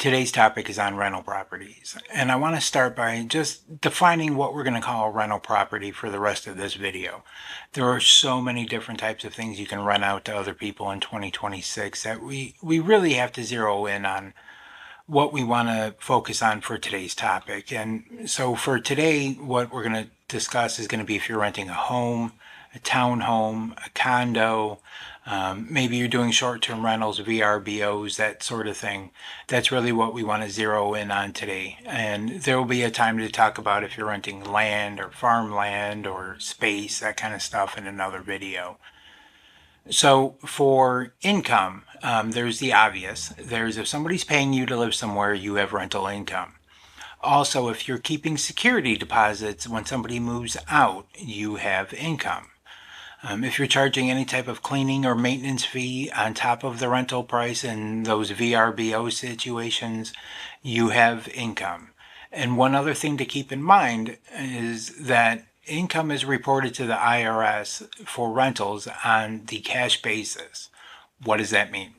Today's topic is on rental properties, and I want to start by just defining what we're going to call a rental property for the rest of this video. There are so many different types of things you can rent out to other people in 2026 that we really have to zero in on what we want to focus on for today's topic. And so for today, what we're going to discuss is going to be if you're renting a home, a townhome, a condo, maybe you're doing short-term rentals, VRBOs, that sort of thing. That's really what we want to zero in on today. And there will be a time to talk about if you're renting land or farmland or space, that kind of stuff in another video. So for income, there's the obvious. There's if somebody's paying you to live somewhere, you have rental income. Also, if you're keeping security deposits when somebody moves out, you have income. If you're charging any type of cleaning or maintenance fee on top of the rental price in those VRBO situations, you have income. And one other thing to keep in mind is that income is reported to the IRS for rentals on the cash basis. What does that mean?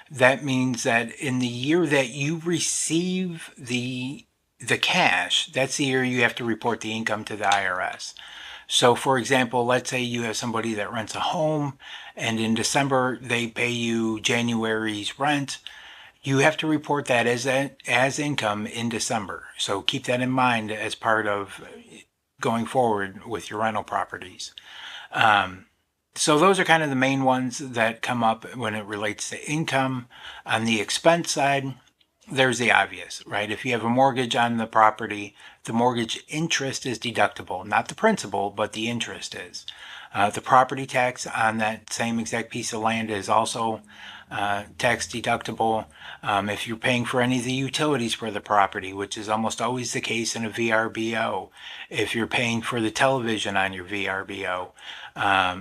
That means that in the year that you receive the cash, that's the year you have to report the income to the IRS. So for example, let's say you have somebody that rents a home and in December they pay you January's rent. You have to report that as income in December. So keep that in mind as part of going forward with your rental properties. So those are kind of the main ones that come up when it relates to income. On the expense side, there's the obvious, right? If you have a mortgage on the property, the mortgage interest is deductible, not the principal, but the interest is. The property tax on that same exact piece of land is also tax deductible. If you're paying for any of the utilities for the property, which is almost always the case in a VRBO, if you're paying for the television on your VRBO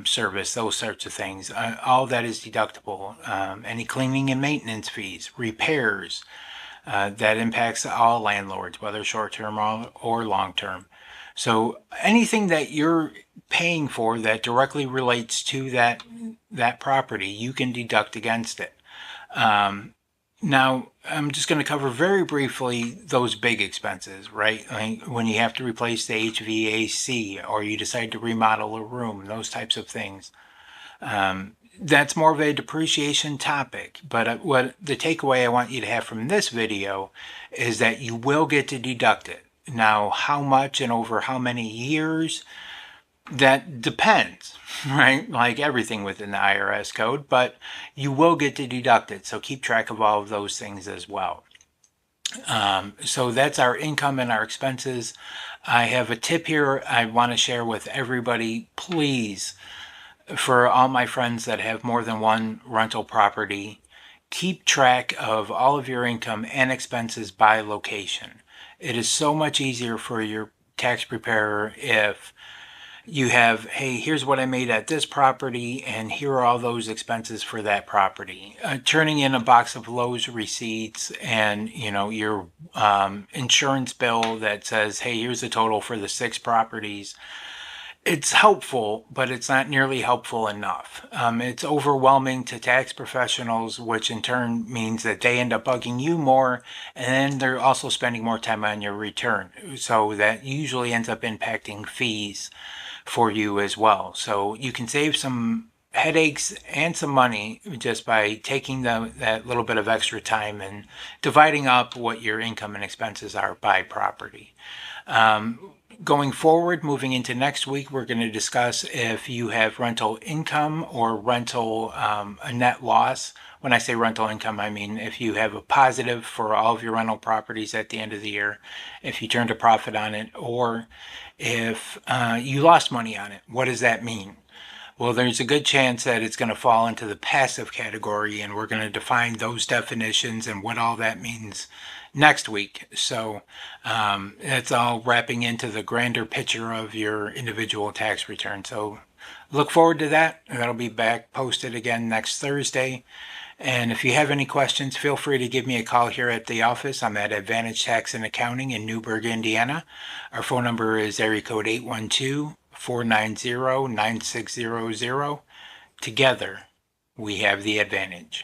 service, those sorts of things, all that is deductible. Any cleaning and maintenance fees, repairs, that impacts all landlords, whether short-term or long-term. So anything that you're paying for that directly relates to that property, you can deduct against it. Now, I'm just going to cover very briefly those big expenses, right? Like when you have to replace the HVAC or you decide to remodel a room, those types of things. That's more of a depreciation topic, but what the takeaway I want you to have from this video is that you will get to deduct it. Now, how much and over how many years, that depends, right? Like everything within the IRS code, but you will get to deduct it. So keep track of all of those things as well. So that's our income and our expenses. I have a tip here I want to share with everybody. Please, for all my friends that have more than one rental property, keep track of all of your income and expenses by location. It is so much easier for your tax preparer if you have, hey, here's what I made at this property and here are all those expenses for that property. Turning in a box of Lowe's receipts and your insurance bill that says, hey, here's the total for the 6 properties. It's helpful, but it's not nearly helpful enough. It's overwhelming to tax professionals, which in turn means that they end up bugging you more, and then they're also spending more time on your return. So that usually ends up impacting fees for you as well. So you can save some headaches and some money just by taking that little bit of extra time and dividing up what your income and expenses are by property. Going forward, moving into next week, we're going to discuss if you have rental income or rental a net loss. When I say rental income, I mean if you have a positive for all of your rental properties at the end of the year, if you turned a profit on it, or if you lost money on it. What does that mean? Well, there's a good chance that it's going to fall into the passive category, and we're going to define those definitions and what all that means next week. So that's all wrapping into the grander picture of your individual tax return. So look forward to that. That'll be back posted again next Thursday. And if you have any questions, feel free to give me a call here at the office. I'm at Advantage Tax and Accounting in Newburgh, Indiana. Our phone number is area code 812-490-9600. Together, we have the advantage.